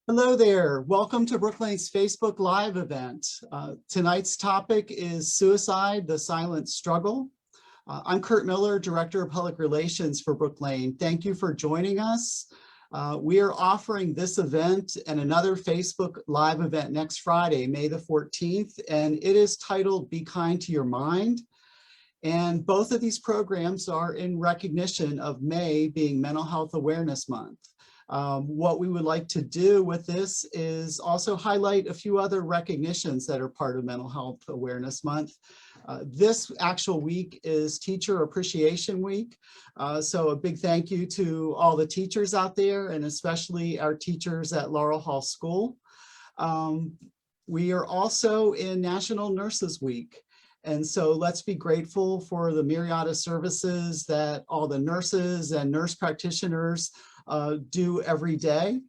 Hello there. Welcome to Brooklane's Facebook Live event. Tonight's topic is suicide, the silent struggle. I'm Kurt Miller, Director of Public Relations for Brooklane. Thank you for joining us. We are offering this event and another Facebook Live event next Friday, May the 14th, and it is titled Be Kind to Your Mind. And both of these programs are in recognition of May being Mental Health Awareness Month. What we would like to do with this is also highlight a few other recognitions that are part of Mental Health Awareness Month. This actual week is Teacher Appreciation Week. So a big thank you to all the teachers out there, and especially our teachers at Laurel Hall School. We are also in National Nurses Week. And so let's be grateful for the myriad of services that all the nurses and nurse practitioners do every day.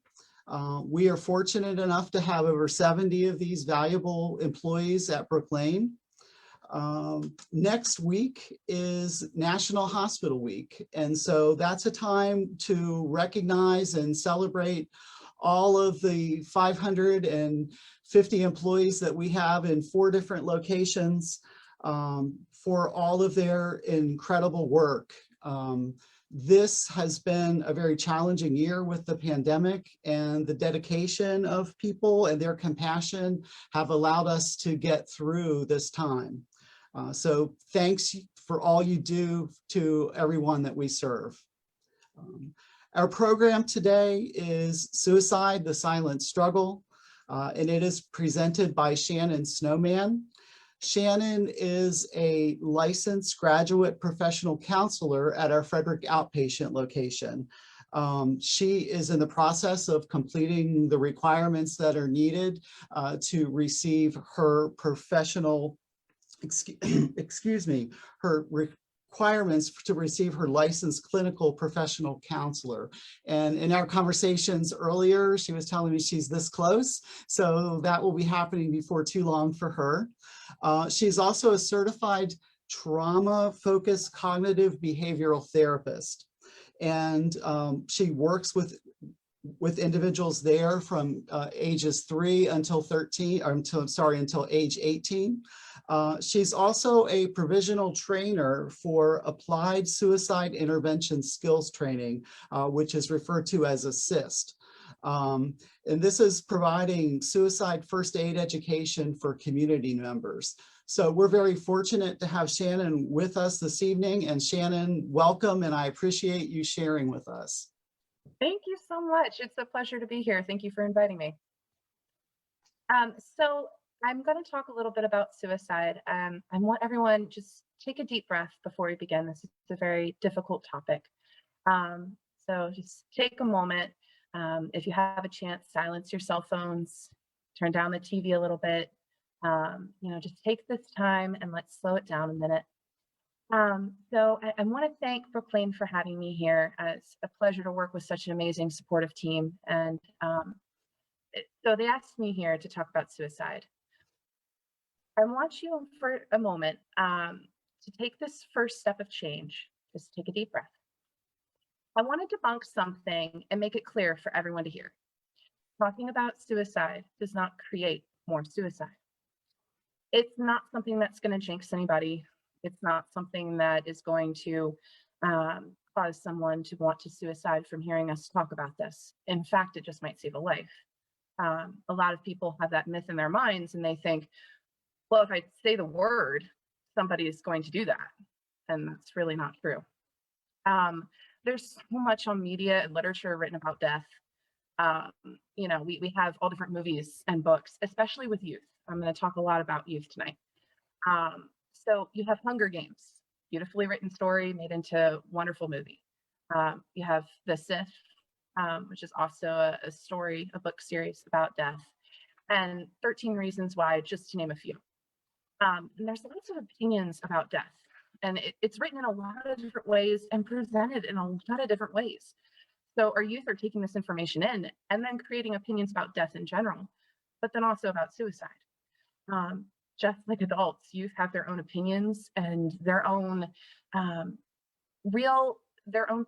We are fortunate enough to have over 70 of these valuable employees at Brooklane. Next week is National Hospital Week. And so that's a time to recognize and celebrate all of the 550 employees that we have in 4 different locations for all of their incredible work. This has been a very challenging year with the pandemic, and the dedication of people and their compassion have allowed us to get through this time. So thanks for all you do to everyone that we serve. Our program today is Suicide, the Silent Struggle, and it is presented by Shannon Snowman. Shannon is a licensed graduate professional counselor at our Frederick outpatient location. She is in the process of completing the requirements that are needed to receive her professional, her requirements to receive her licensed clinical professional counselor. And in our conversations earlier, she was telling me she's this close. So that will be happening before too long for her. She's also a certified trauma-focused cognitive behavioral therapist. And she works with individuals there from ages 3 until 13, or until age 18. She's also a provisional trainer for applied suicide intervention skills training, which is referred to as ASSIST. And this is providing suicide first aid education for community members. So we're very fortunate to have Shannon with us this evening. And Shannon, welcome, and I appreciate you sharing with us. Thank you so much. It's a pleasure to be here. Thank you for inviting me. So I'm going to talk a little bit about suicide. I want everyone just take a deep breath before we begin. This is a very difficult topic. So just take a moment. If you have a chance, silence your cell phones, turn down the TV a little bit. Just take this time and let's slow it down a minute. So I want to thank Brooklane for having me here. It's a pleasure to work with such an amazing supportive team. And so they asked me here to talk about suicide. I want you for a moment to take this first step of change. Just take a deep breath. I want to debunk something and make it clear for everyone to hear. Talking about suicide does not create more suicide. It's not something that's going to jinx anybody. It's not something that is going to cause someone to want to suicide from hearing us talk about this. In fact, it just might save a life. A lot of people have that myth in their minds and they think, well, if I say the word, somebody is going to do that. And that's really not true. There's so much on media and literature written about death. We have all different movies and books, especially with youth. I'm going to talk a lot about youth tonight. So you have Hunger Games, beautifully written story made into a wonderful movie. You have The Sith, which is also a book series about death, and 13 Reasons Why, just to name a few. And there's lots of opinions about death. And it's written in a lot of different ways and presented in a lot of different ways. So our youth are taking this information in and then creating opinions about death in general, but then also about suicide. Just like adults, youth have their own opinions and their own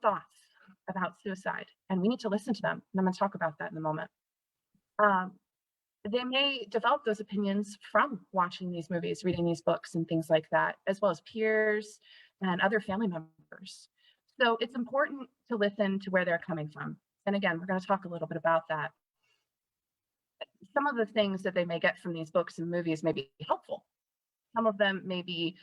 thoughts about suicide, and we need to listen to them. And I'm going to talk about that in a moment. Um, they may develop those opinions from watching these movies, reading these books, and things like that, as well as peers and other family members. So it's important to listen to where they're coming from. And again, we're going to talk a little bit about that. Some of the things that they may get from these books and movies may be helpful. Some of them may be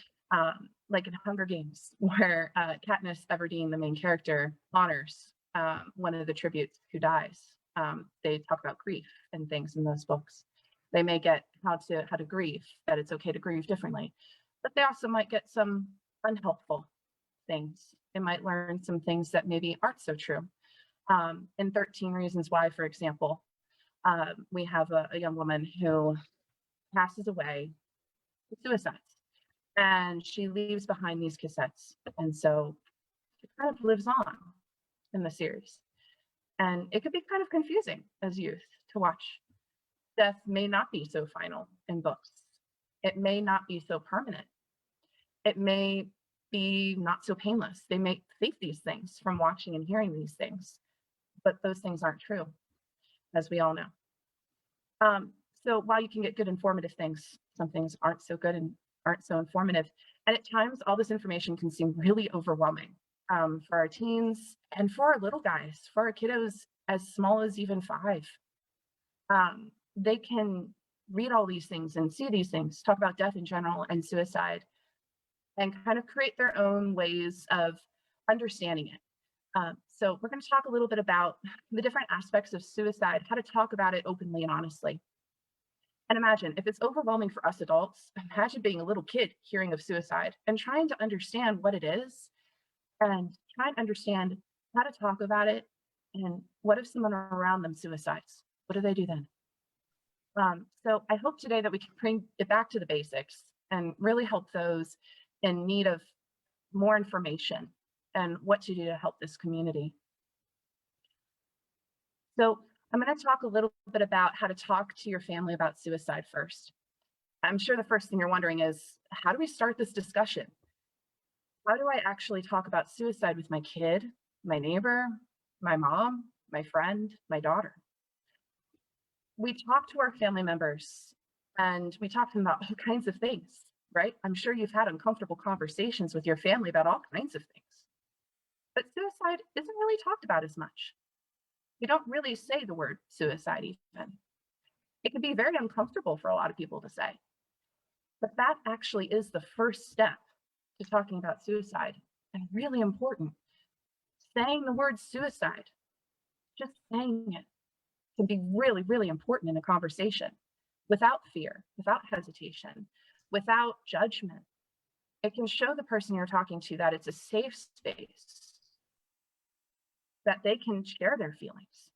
like in Hunger Games, where Katniss Everdeen, the main character, honors one of the tributes who dies. They talk about grief and things in those books. They may get how to grieve, that it's okay to grieve differently, but they also might get some unhelpful things. They might learn some things that maybe aren't so true. In 13 Reasons Why, for example, we have a young woman who passes away with suicides, and she leaves behind these cassettes. And so it kind of lives on in the series. And it could be kind of confusing as youth to watch. Death may not be so final in books. It may not be so permanent. It may be not so painless. They may think these things from watching and hearing these things, but those things aren't true, as we all know. So while you can get good informative things, some things aren't so good and aren't so informative. And at times, all this information can seem really overwhelming for our teens and for our little guys, for our kiddos as small as even 5. They can read all these things and see these things, talk about death in general and suicide, and kind of create their own ways of understanding it. So we're going to talk a little bit about the different aspects of suicide, how to talk about it openly and honestly. And imagine if it's overwhelming for us adults, imagine being a little kid hearing of suicide and trying to understand what it is and try and understand how to talk about it. And what if someone around them suicides? What do they do then? So I hope today that we can bring it back to the basics and really help those in need of more information and what to do to help this community. So I'm going to talk a little bit about how to talk to your family about suicide first. I'm sure the first thing you're wondering is, how do we start this discussion? How do I actually talk about suicide with my kid, my neighbor, my mom, my friend, my daughter? We talk to our family members and we talk to them about all kinds of things, right? I'm sure you've had uncomfortable conversations with your family about all kinds of things. But suicide isn't really talked about as much. We don't really say the word suicide even. It can be very uncomfortable for a lot of people to say. But that actually is the first step to talking about suicide, and really important. Saying the word suicide, just saying it, can be really, really important in a conversation without fear, without hesitation, without judgment. It can show the person you're talking to that it's a safe space, that they can share their feelings.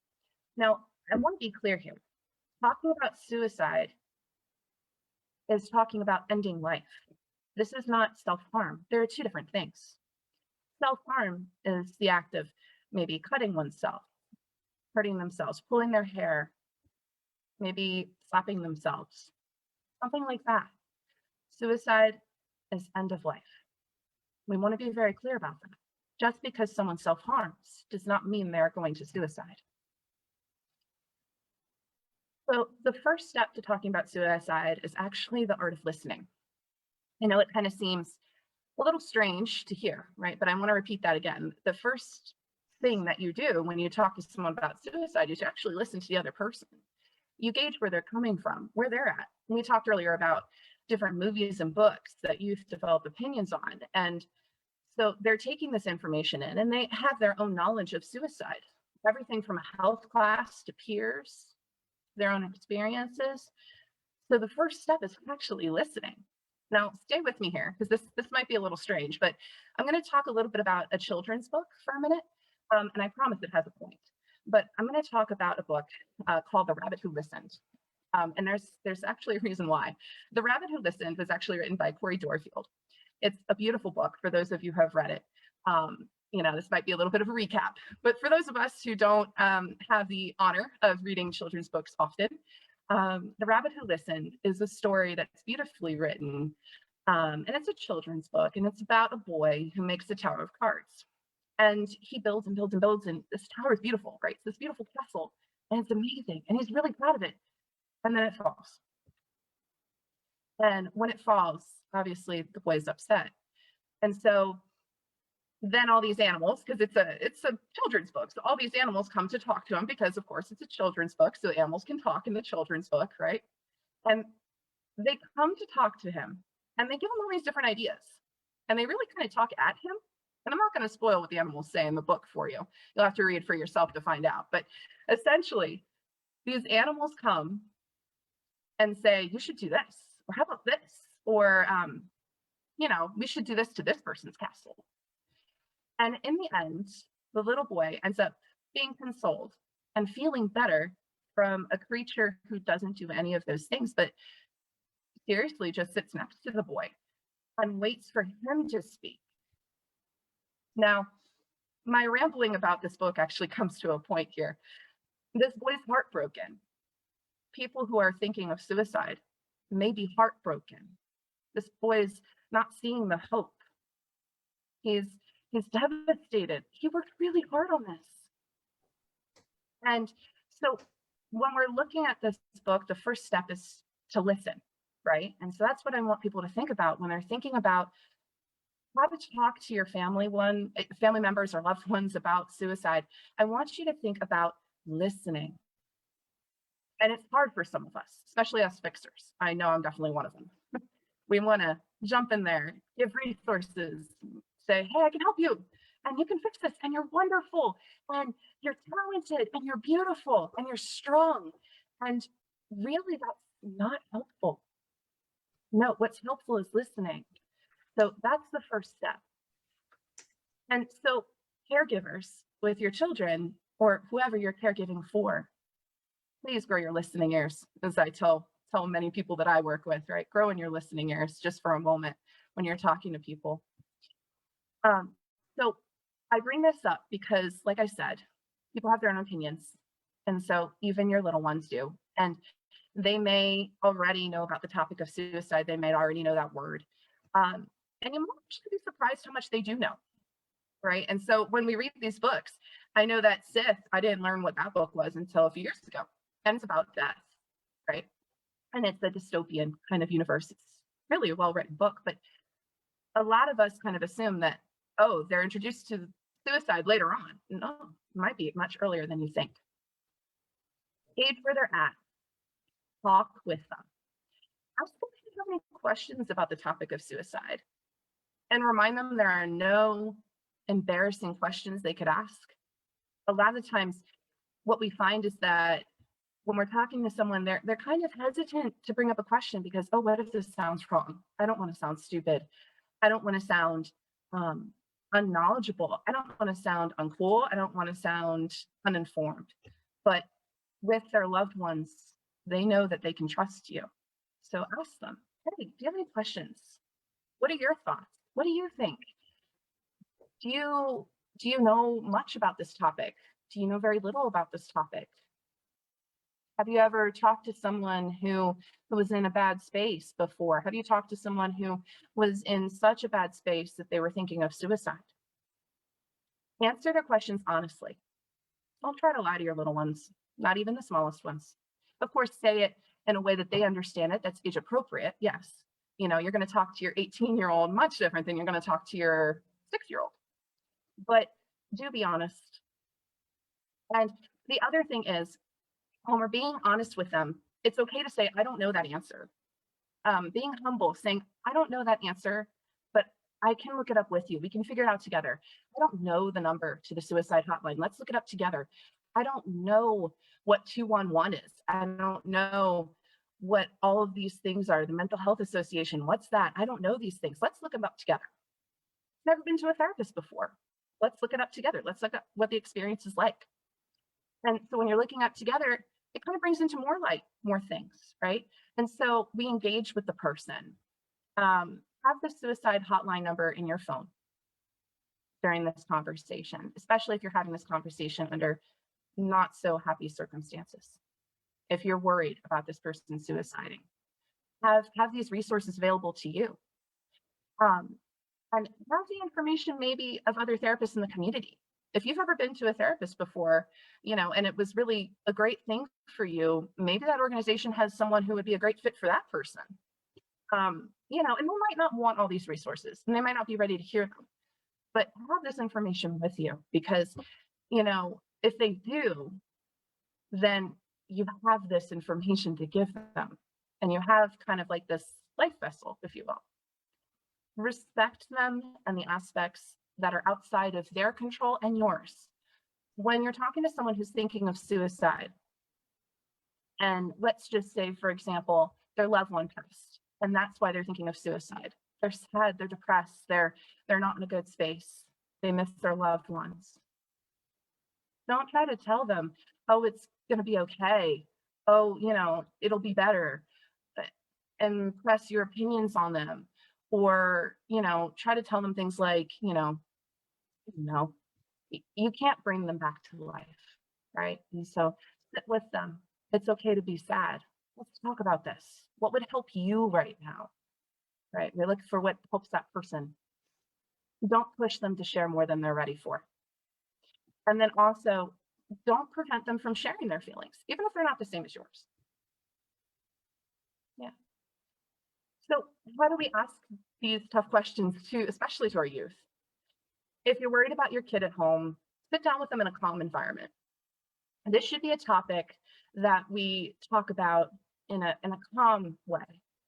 Now, I want to be clear here. Talking about suicide is talking about ending life. This is not self-harm. There are two different things. Self-harm is the act of maybe cutting oneself, hurting themselves, pulling their hair, maybe slapping themselves, something like that. Suicide is end of life. We want to be very clear about that. Just because someone self-harms does not mean they're going to suicide. So the first step to talking about suicide is actually the art of listening. I know it kind of seems a little strange to hear, right? But I want to repeat that again. The first thing that you do when you talk to someone about suicide is you actually listen to the other person. You gauge where they're coming from, where they're at. And we talked earlier about different movies and books that youth develop opinions on. And so they're taking this information in and they have their own knowledge of suicide, everything from a health class to peers, their own experiences. So the first step is actually listening. Now, stay with me here because this might be a little strange, but I'm going to talk a little bit about a children's book for a minute, and I promise it has a point. But I'm going to talk about a book called The Rabbit Who Listened, and there's actually a reason why. The Rabbit Who Listened was actually written by Corey Dorfield. It's a beautiful book for those of you who have read it. This might be a little bit of a recap, but for those of us who don't have the honor of reading children's books often, The Rabbit Who Listened is a story that's beautifully written, and it's a children's book, and it's about a boy who makes a tower of cards. And he builds and builds and builds, and this tower is beautiful, right? It's this beautiful castle, and it's amazing, and he's really proud of it. And then it falls. And when it falls, obviously the boy's upset. And so then all these animals, because it's a children's book, so all these animals come to talk to him because, of course, it's a children's book, so animals can talk in the children's book, right? And they come to talk to him, and they give him all these different ideas, and they really kind of talk at him. And I'm not going to spoil what the animals say in the book for you. You'll have to read for yourself to find out. But essentially, these animals come and say, you should do this, or how about this, or we should do this to this person's castle. And in the end, the little boy ends up being consoled and feeling better from a creature who doesn't do any of those things, but seriously just sits next to the boy and waits for him to speak. Now, my rambling about this book actually comes to a point here. This boy's heartbroken. People who are thinking of suicide may be heartbroken. This boy's not seeing the hope. He's devastated. He worked really hard on this. And so when we're looking at this book, the first step is to listen, right? And so that's what I want people to think about when they're thinking about how to talk to your family members or loved ones about suicide. I want you to think about listening. And it's hard for some of us, especially us fixers. I know I'm definitely one of them. We want to jump in there, give resources, say, hey, I can help you, and you can fix this, and you're wonderful, and you're talented, and you're beautiful, and you're strong. And really, that's not helpful. No, what's helpful is listening. So that's the first step. And so caregivers with your children or whoever you're caregiving for, please grow your listening ears, as I tell many people that I work with, right? Grow in your listening ears just for a moment when you're talking to people. So I bring this up because, like I said, people have their own opinions. And so even your little ones do. And they may already know about the topic of suicide. They may already know that word. And you might actually be surprised how much they do know, right? And so when we read these books, I know that Sith, I didn't learn what that book was until a few years ago. And it's about death, right? And it's a dystopian kind of universe. It's really a well-written book, but a lot of us kind of assume that, oh, they're introduced to suicide later on. No, it might be much earlier than you think. Gauge where they're at. Talk with them. Ask them if you have any questions about the topic of suicide. And remind them there are no embarrassing questions they could ask. A lot of times, what we find is that when we're talking to someone, they're kind of hesitant to bring up a question because, oh, what if this sounds wrong? I don't want to sound stupid. I don't want to sound unknowledgeable. I don't want to sound uncool. I don't want to sound uninformed. But with their loved ones, they know that they can trust you. So ask them, hey, do you have any questions? What are your thoughts? What do you think? Do you know much about this topic? Do you know very little about this topic? Have you ever talked to someone who was in a bad space before? Have you talked to someone who was in such a bad space that they were thinking of suicide? Answer their questions honestly. Don't try to lie to your little ones, not even the smallest ones. Of course, say it in a way that they understand it, that's age appropriate, yes. You're going to talk to your 18-year-old much different than you're going to talk to your 6-year-old. But do be honest. And the other thing is, when we're being honest with them, it's okay to say, I don't know that answer. Being humble, saying, I don't know that answer, but I can look it up with you. We can figure it out together. I don't know the number to the suicide hotline. Let's look it up together. I don't know what 211 is. I don't know what all of these things are. The Mental Health Association, what's that? I don't know these things. Let's look them up together. Never been to a therapist before. Let's look it up together. Let's look up what the experience is like. And so when you're looking up together, it kind of brings into more light, more things, right? And so we engage with the person. Have the suicide hotline number in your phone during this conversation, especially if you're having this conversation under not so happy circumstances. If you're worried about this person suiciding, have these resources available to you. And have the information maybe of other therapists in the community. If you've ever been to a therapist before, and it was really a great thing for you, maybe that organization has someone who would be a great fit for that person. And they might not want all these resources and they might not be ready to hear them, but have this information with you because, if they do, then you have this information to give them and you have kind of like this life vessel, if you will. Respect them and the aspects that are outside of their control and yours. When you're talking to someone who's thinking of suicide, and let's just say, for example, their loved one passed, and that's why they're thinking of suicide. They're sad, they're depressed, they're not in a good space. They miss their loved ones. Don't try to tell them, oh, it's going to be okay. Oh, it'll be better. And press your opinions on them. Or, try to tell them things like, you can't bring them back to life, right? And so sit with them. It's okay to be sad. Let's talk about this. What would help you right now, right? We're looking for what helps that person. Don't push them to share more than they're ready for. And then also, don't prevent them from sharing their feelings, even if they're not the same as yours. Yeah. So how do we ask these tough questions especially to our youth? If you're worried about your kid at home, sit down with them in a calm environment. And this should be a topic that we talk about in a calm way,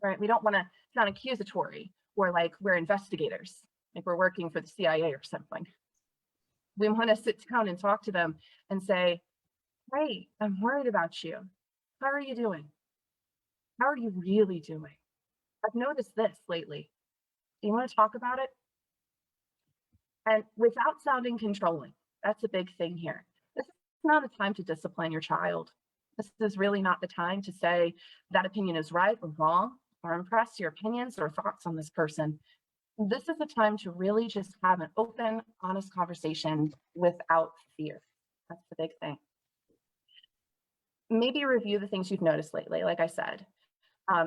right? We don't want to sound accusatory or like we're investigators, like we're working for the CIA or something. We want to sit down and talk to them and say, hey, I'm worried about you. How are you doing? How are you really doing? I've noticed this lately. Do you want to talk about it? And without sounding controlling, that's a big thing here. This is not a time to discipline your child. This is really not the time to say that opinion is right or wrong, or impress your opinions or thoughts on this person. This is a time to really just have an open, honest conversation without fear. That's the big thing. Maybe review the things you've noticed lately, like I said.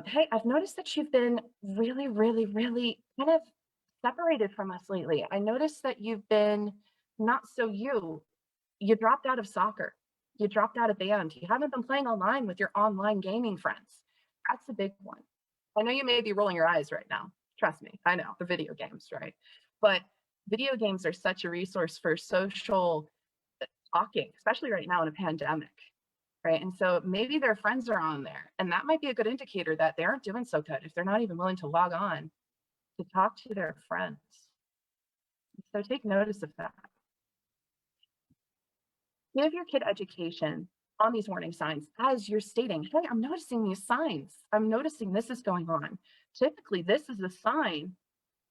Hey, I've noticed that you've been really, really, really kind of separated from us lately. I noticed that you've been not so you. You dropped out of soccer. You dropped out of band. You haven't been playing online with your online gaming friends. That's a big one. I know you may be rolling your eyes right now. Trust me, I know, the video games, right? But video games are such a resource for social talking, especially right now in a pandemic, right? And so maybe their friends are on there, and that might be a good indicator that they aren't doing so good if they're not even willing to log on to talk to their friends. So take notice of that. Give your kid education on these warning signs as you're stating, hey, I'm noticing these signs. I'm noticing this is going on. Typically, this is a sign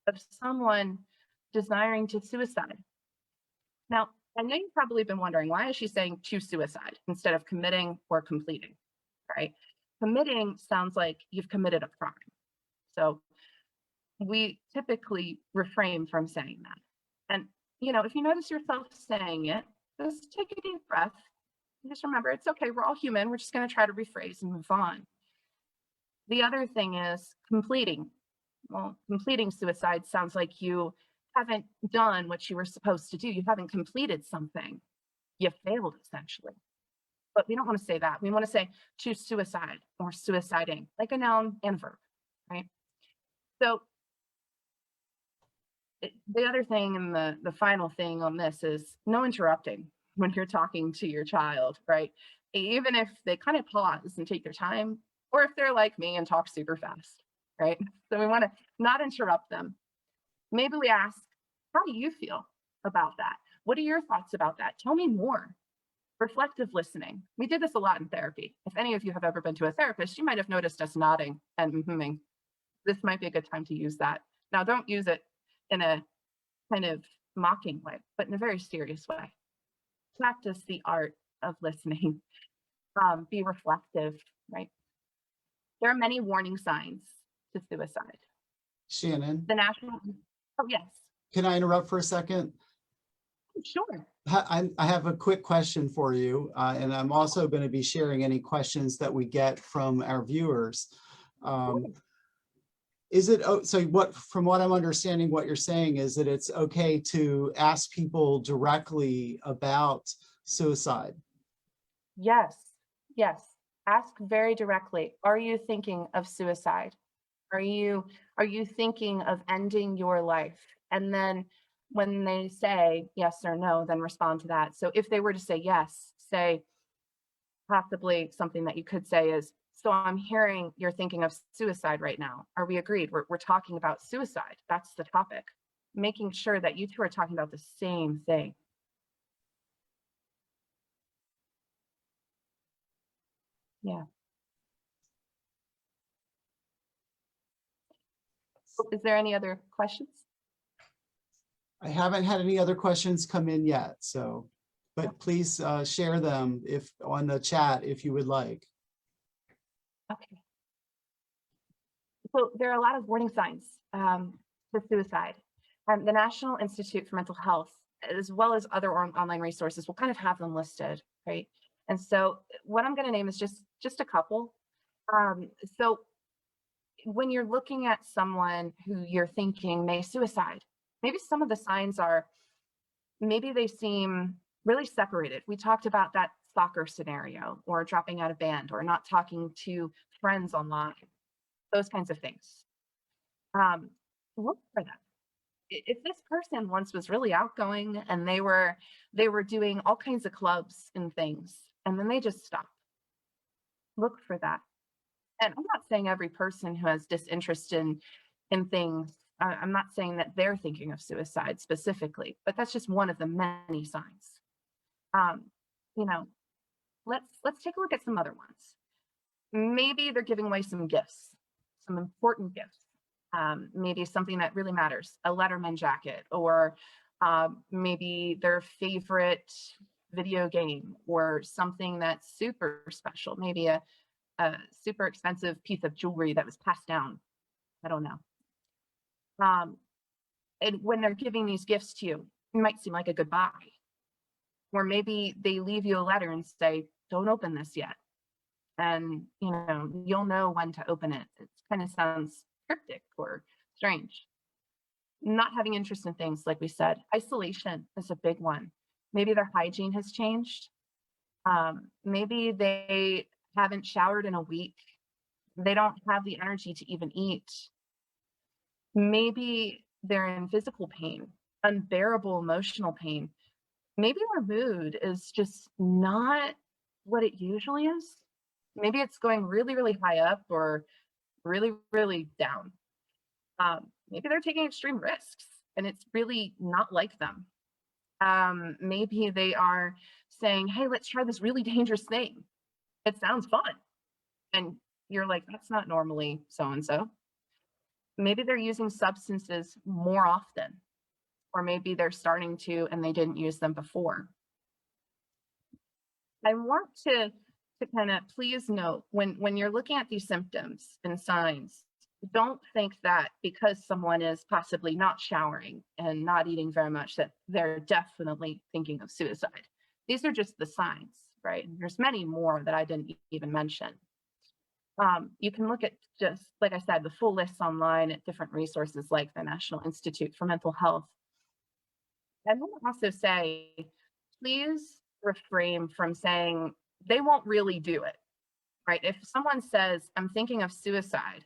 of someone desiring to suicide. Now, I know you've probably been wondering, why is she saying to suicide instead of committing or completing, right? Committing sounds like you've committed a crime. So we typically refrain from saying that. And, if you notice yourself saying it, just take a deep breath. And just remember, it's okay. We're all human. We're just going to try to rephrase and move on. The other thing is completing. Well, completing suicide sounds like you haven't done what you were supposed to do. You haven't completed something. You failed, essentially. But we don't want to say that. We want to say to suicide or suiciding, like a noun and a verb, right? So the other thing and the final thing on this is no interrupting when you're talking to your child, right? Even if they kind of pause and take their time, or if they're like me and talk super fast, right? So we want to not interrupt them. Maybe we ask, how do you feel about that? What are your thoughts about that? Tell me more. Reflective listening. We did this a lot in therapy. If any of you have ever been to a therapist, you might have noticed us nodding and mm-hmming. This might be a good time to use that. Now, don't use it in a kind of mocking way, but in a very serious way. Practice the art of listening. Be reflective, right? There are many warning signs to suicide. Shannon, The national, oh yes. can I interrupt for a second? Sure. I have a quick question for you, and I'm also going to be sharing any questions that we get from our viewers. Is it, so what, from what I'm understanding, what you're saying is that it's okay to ask people directly about suicide? Yes, yes. Ask very directly. Are you thinking of suicide? Are you thinking of ending your life? And then when they say yes or no, then respond to that. So if they were to say yes, say possibly something that you could say is, so I'm hearing you're thinking of suicide right now. Are we agreed? We're talking about suicide. That's the topic. Making sure that you two are talking about the same thing. Yeah. Is there any other questions? I haven't had any other questions come in yet, so, but please share them if on the chat if you would like. Okay. So there are a lot of warning signs for suicide. The National Institute for Mental Health, as well as other online resources, will kind of have them listed, right? And so what I'm going to name is just a couple. So when you're looking at someone who you're thinking may suicide, maybe some of the signs are, maybe they seem really separated. We talked about that soccer scenario, or dropping out of band, or not talking to friends online, those kinds of things. Look for them. If this person once was really outgoing and they were doing all kinds of clubs and things, and then they just stopped, look for that. And I'm not saying every person who has disinterest in things, I'm not saying that they're thinking of suicide specifically, but that's just one of the many signs. You know, let's take a look at some other ones. Maybe they're giving away some gifts, some important gifts. Maybe something that really matters, a Letterman jacket, or maybe their favorite video game, or something that's super special, maybe a super expensive piece of jewelry that was passed down. I don't know. And when they're giving these gifts to you, it might seem like a goodbye. Or maybe they leave you a letter and say, don't open this yet. And you'll know when to open it. It kind of sounds cryptic or strange. Not having interest in things, like we said. Isolation is a big one. Maybe their hygiene has changed. Maybe they haven't showered in a week. They don't have the energy to even eat. Maybe they're in physical pain, unbearable emotional pain. Maybe their mood is just not what it usually is. Maybe it's going really, really high up or really, really down. Maybe they're taking extreme risks and it's really not like them. Maybe they are saying, hey, let's try this really dangerous thing. It sounds fun. And you're like, that's not normally so-and-so. Maybe they're using substances more often, or maybe they're starting to and they didn't use them before. I want to kind of please note, when you're looking at these symptoms and signs, don't think that because someone is possibly not showering and not eating very much that they're definitely thinking of suicide. These are just the signs, right? And there's many more that I didn't even mention. You can look at, just like I said, the full lists online at different resources like the National Institute for Mental Health. And I want to also say, please refrain from saying they won't really do it, right? If someone says, I'm thinking of suicide,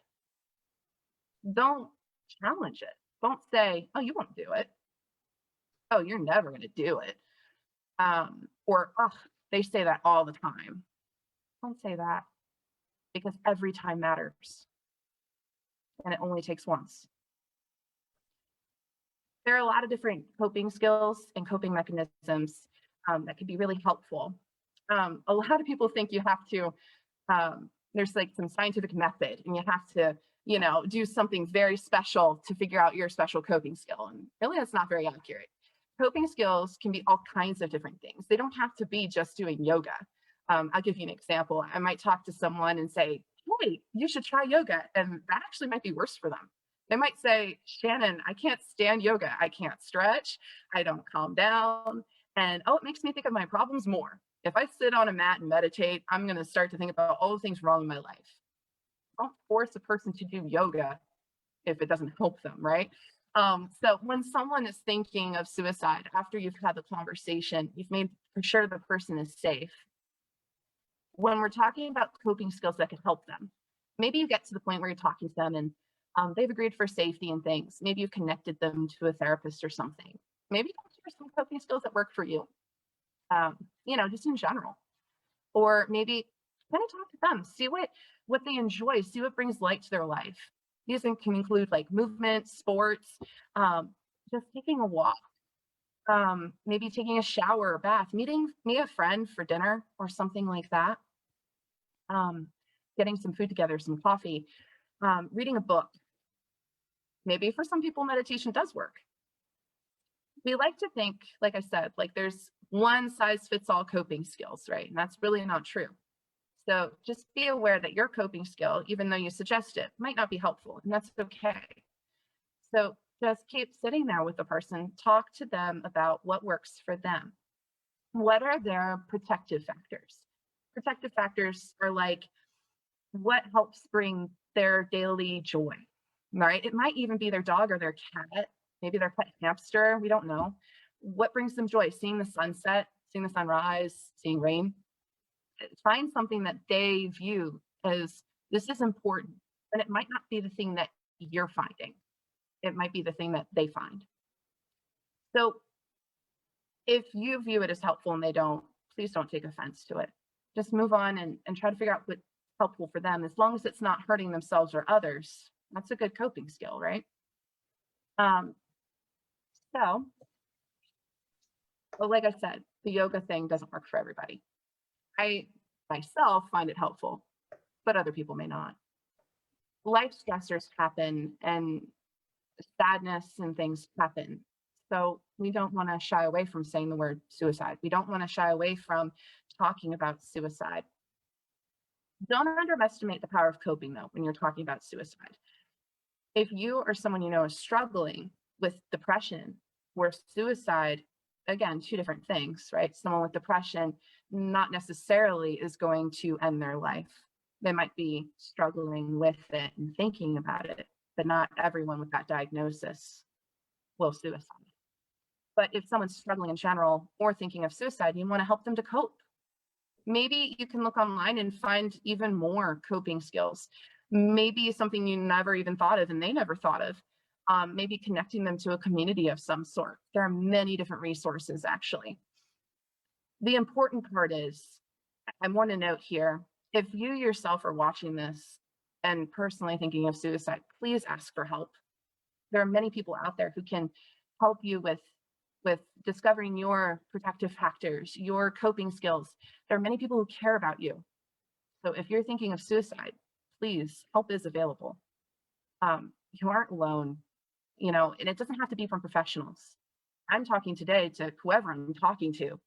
don't challenge it. Don't say, oh, you won't do it. Oh, you're never going to do it. Or, oh, they say that all the time. Don't say that, because every time matters. And it only takes once. There are a lot of different coping skills and coping mechanisms that could be really helpful. A lot of people think you have to, there's like some scientific method and you have to, do something very special to figure out your special coping skill. And really that's not very accurate. Coping skills can be all kinds of different things. They don't have to be just doing yoga. I'll give you an example. I might talk to someone and say, hey, you should try yoga. And that actually might be worse for them. They might say, Shannon, I can't stand yoga. I can't stretch. I don't calm down. And oh, it makes me think of my problems more. If I sit on a mat and meditate, I'm going to start to think about all the things wrong in my life. Don't force a person to do yoga if it doesn't help them, right? So when someone is thinking of suicide after you've had the conversation, you've made for sure the person is safe. When we're talking about coping skills that can help them, maybe you get to the point where you're talking to them and they've agreed for safety and things. Maybe you've connected them to a therapist or something. Maybe there's some coping skills that work for you, just in general. Or maybe kind of talk to them, see what they enjoy, see what brings light to their life. These can include like movement, sports, just taking a walk, maybe taking a shower or bath, meeting a friend for dinner or something like that, getting some food together, some coffee, reading a book. Maybe for some people, meditation does work. We like to think, like I said, like there's one size fits all coping skills, right? And that's really not true. So just be aware that your coping skill, even though you suggest it, might not be helpful, and that's okay. So just keep sitting there with the person, talk to them about what works for them. What are their protective factors? Protective factors are like what helps bring their daily joy, right? It might even be their dog or their cat, maybe their pet hamster, we don't know. What brings them joy? Seeing the sunset, seeing the sunrise, seeing rain. Find something that they view as this is important, and it might not be the thing that you're finding. It might be the thing that they find. So if you view it as helpful and they don't, please don't take offense to it. Just move on and try to figure out what's helpful for them. As long as it's not hurting themselves or others, that's a good coping skill, right? So, well, like I said, the yoga thing doesn't work for everybody. I myself find it helpful, but other people may not. Life stressors happen and sadness and things happen. So we don't want to shy away from saying the word suicide. We don't want to shy away from talking about suicide. Don't underestimate the power of coping, though, when you're talking about suicide. If you or someone you know is struggling with depression or suicide, again, two different things, right? Someone with depression not necessarily is going to end their life. They might be struggling with it and thinking about it, but not everyone with that diagnosis will suicide. But if someone's struggling in general or thinking of suicide, you want to help them to cope. Maybe you can look online and find even more coping skills. Maybe something you never even thought of and they never thought of. Maybe connecting them to a community of some sort. There are many different resources, actually. The important part is, I want to note here, if you yourself are watching this and personally thinking of suicide, please ask for help. There are many people out there who can help you with discovering your protective factors, your coping skills. There are many people who care about you. So if you're thinking of suicide, please, help is available. You aren't alone, and it doesn't have to be from professionals. I'm talking today to whoever I'm talking to.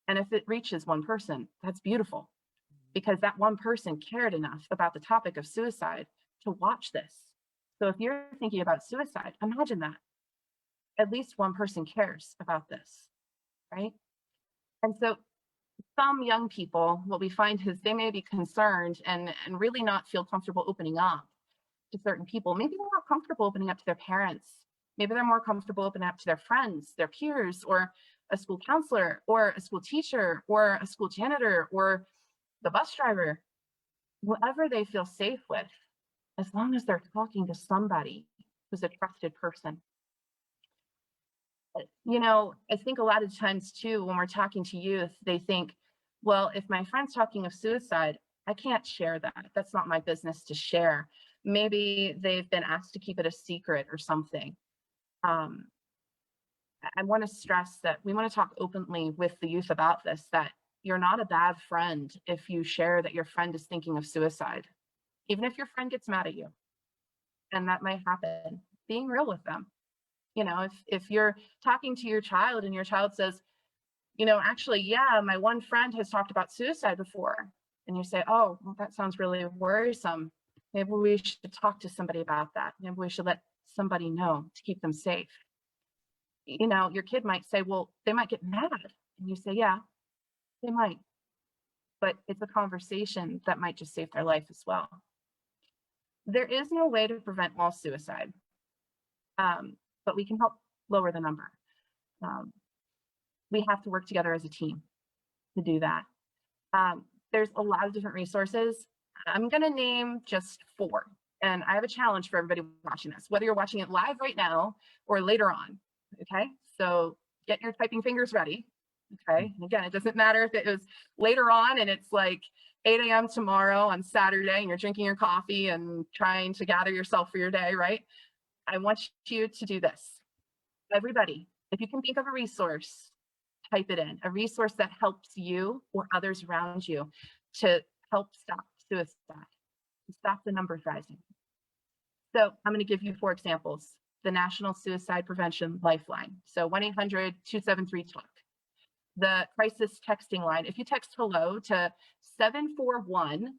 And if it reaches one person, that's beautiful, because that one person cared enough about the topic of suicide to watch this. So if you're thinking about suicide, imagine that. At least one person cares about this, right? And so some young people, what we find is they may be concerned and really not feel comfortable opening up to certain people. Maybe they're not comfortable opening up to their parents. Maybe they're more comfortable opening up to their friends, their peers, or a school counselor, or a school teacher, or a school janitor, or the bus driver, whoever they feel safe with, as long as they're talking to somebody who's a trusted person. I think a lot of times too, when we're talking to youth, they think, well, if my friend's talking of suicide, I can't share that. That's not my business to share. Maybe they've been asked to keep it a secret or something. I want to stress that we want to talk openly with the youth about this, that you're not a bad friend if you share that your friend is thinking of suicide, even if your friend gets mad at you. And that might happen. Being real with them. If you're talking to your child and your child says, actually, yeah, my one friend has talked about suicide before. And you say, oh, well, that sounds really worrisome. Maybe we should talk to somebody about that. Maybe we should let somebody know to keep them safe. Your kid might say, well, they might get mad. And you say, yeah, they might. But it's a conversation that might just save their life as well. There is no way to prevent all suicide. but we can help lower the number. We have to work together as a team to do that. There's a lot of different resources. I'm going to name just 4. And I have a challenge for everybody watching this, whether you're watching it live right now or later on. Okay, so get your typing fingers ready. Okay, and again, it doesn't matter if it was later on and it's like 8 a.m. tomorrow on Saturday and you're drinking your coffee and trying to gather yourself for your day, right? I want you to do this. Everybody, if you can think of a resource, type it in, a resource that helps you or others around you to help stop suicide, to stop the numbers rising. So I'm going to give you 4 examples. The National Suicide Prevention Lifeline. So 1-800-273-TALK. The crisis texting line. If you text hello to 741-741,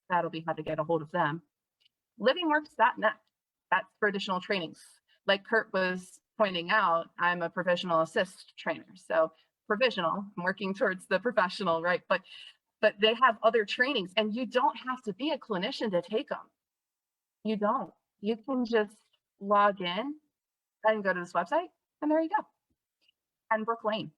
that'll be how to get a hold of them. Livingworks.net. That's for additional trainings. Like Kurt was pointing out, I'm a provisional assist trainer. So provisional, I'm working towards the professional, right? But they have other trainings and you don't have to be a clinician to take them. You don't. You can just log in and go to this website and there you go. And Brook Lane,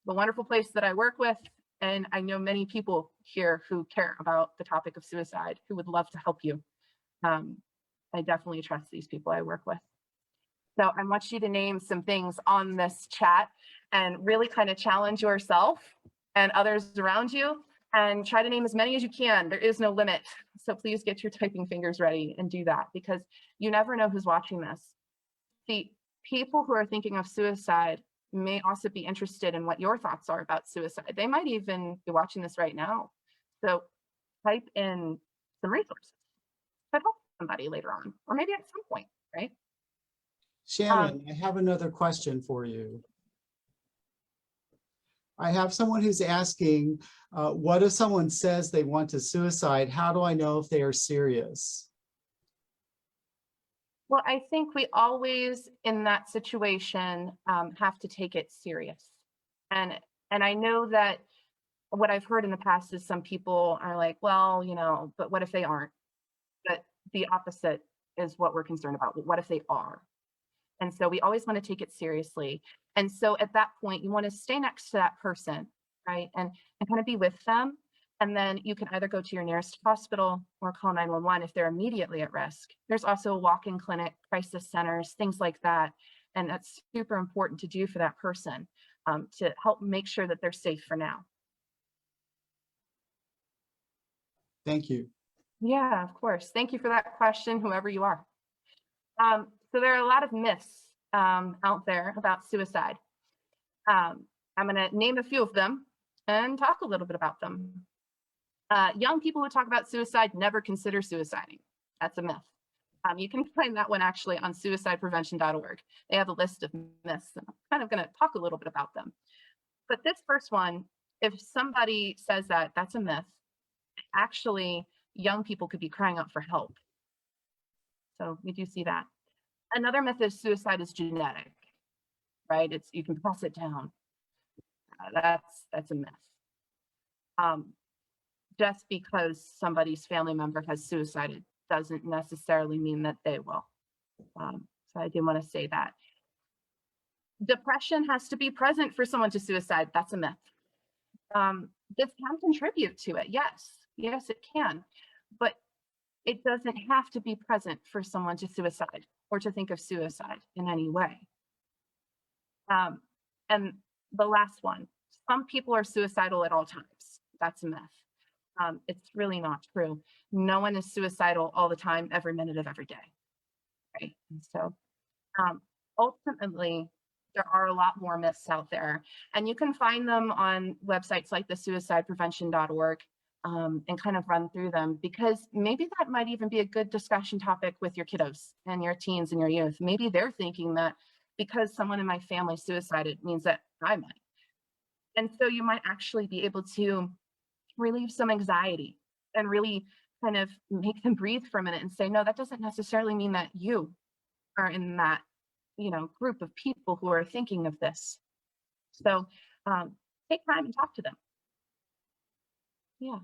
the wonderful place that I work with. And I know many people here who care about the topic of suicide, who would love to help you. I definitely trust these people I work with. So I want you to name some things on this chat and really kind of challenge yourself and others around you and try to name as many as you can. There is no limit. So please get your typing fingers ready and do that because you never know who's watching this. See, people who are thinking of suicide may also be interested in what your thoughts are about suicide. They might even be watching this right now. So type in some resources that help somebody later on, or maybe at some point, right? Shannon, I have another question for you. I have someone who's asking, what if someone says they want to suicide? How do I know if they are serious? Well, I think we always, in that situation, have to take it serious. And I know that what I've heard in the past is some people are like, well, you know, but what if they aren't? But the opposite is what we're concerned about. What if they are? And so we always want to take it seriously. And so at that point, you want to stay next to that person, right? And kind of be with them. And then you can either go to your nearest hospital or call 911 if they're immediately at risk. There's also a walk-in clinic, crisis centers, things like that. And that's super important to do for that person to help make sure that they're safe for now. Thank you. Yeah, of course. Thank you for that question, whoever you are. So there are a lot of myths out there about suicide. I'm going to name a few of them and talk a little bit about them. Young people who talk about suicide never consider suiciding. That's a myth. You can find that one actually on suicideprevention.org. They have a list of myths, and I'm kind of going to talk a little bit about them. But this first one, if somebody says that, that's a myth. Actually, young people could be crying out for help. So we do see that. Another myth is suicide is genetic, right? It's you can pass it down. That's a myth. Just because somebody's family member has suicided doesn't necessarily mean that they will. So I do want to say that. Depression has to be present for someone to suicide. That's a myth. This can contribute to it. Yes, it can. But it doesn't have to be present for someone to suicide or to think of suicide in any way. And the last one, some people are suicidal at all times. That's a myth. It's really not true. No one is suicidal all the time, every minute of every day, right? And so ultimately, there are a lot more myths out there, and you can find them on websites like the suicideprevention.org and kind of run through them, because maybe that might even be a good discussion topic with your kiddos and your teens and your youth. Maybe they're thinking that because someone in my family suicided means that I might. And so you might actually be able to relieve some anxiety and really kind of make them breathe for a minute and say, no, that doesn't necessarily mean that you are in that, group of people who are thinking of this. So take time and talk to them. Yeah.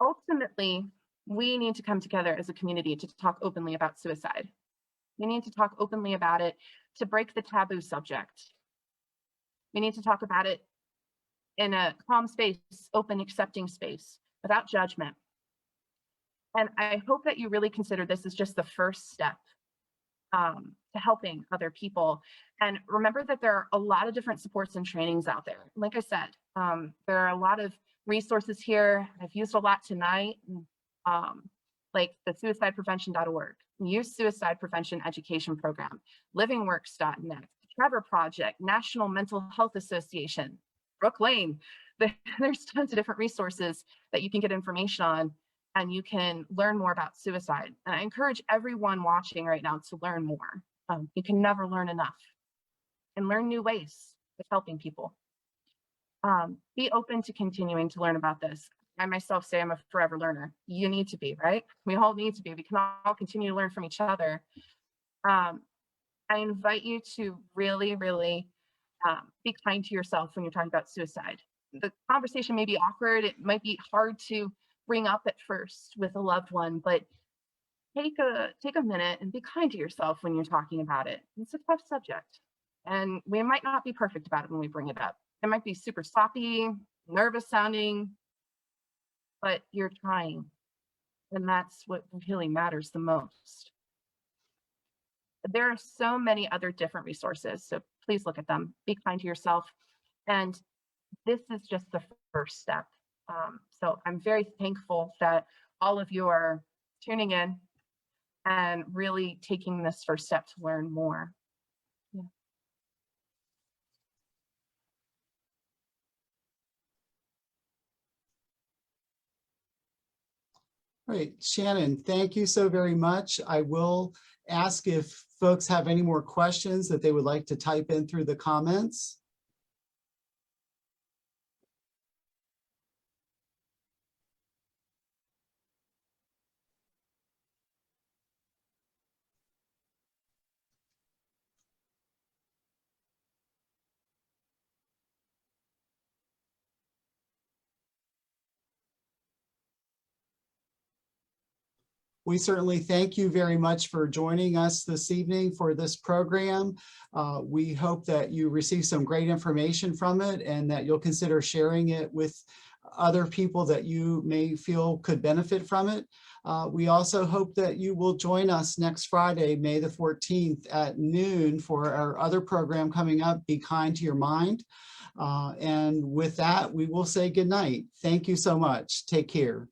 Ultimately, we need to come together as a community to talk openly about suicide. We need to talk openly about it to break the taboo subject. We need to talk about it in a calm space, open, accepting space, without judgment. And I hope that you really consider this as just the first step to helping other people. And remember that there are a lot of different supports and trainings out there. Like I said, there are a lot of resources here. I've used a lot tonight, like the suicideprevention.org, Youth Suicide Prevention Education Program, livingworks.net, Trevor Project, National Mental Health Association, Brook Lane. There's tons of different resources that you can get information on, and you can learn more about suicide. And I encourage everyone watching right now to learn more. You can never learn enough, and learn new ways of helping people. Be open to continuing to learn about this. I myself say I'm a forever learner. You need to be, right? We all need to be. We can all continue to learn from each other. I invite you to really, really be kind to yourself when you're talking about suicide. The conversation may be awkward. It might be hard to bring up at first with a loved one, but take a minute and be kind to yourself when you're talking about it. It's a tough subject, and we might not be perfect about it when we bring it up. It might be super sloppy, nervous sounding, but you're trying, and that's what really matters the most. There are so many other different resources, so please look at them. Be kind to yourself, and this is just the first step. So I'm very thankful that all of you are tuning in and really taking this first step to learn more. Yeah. Great. Shannon, thank you so very much. I will ask if folks have any more questions that they would like to type in through the comments. We certainly thank you very much for joining us this evening for this program. We hope that you receive some great information from it and that you'll consider sharing it with other people that you may feel could benefit from it. We also hope that you will join us next Friday, May the 14th at noon for our other program coming up, Be Kind to Your Mind. And with that, we will say good night. Thank you so much. Take care.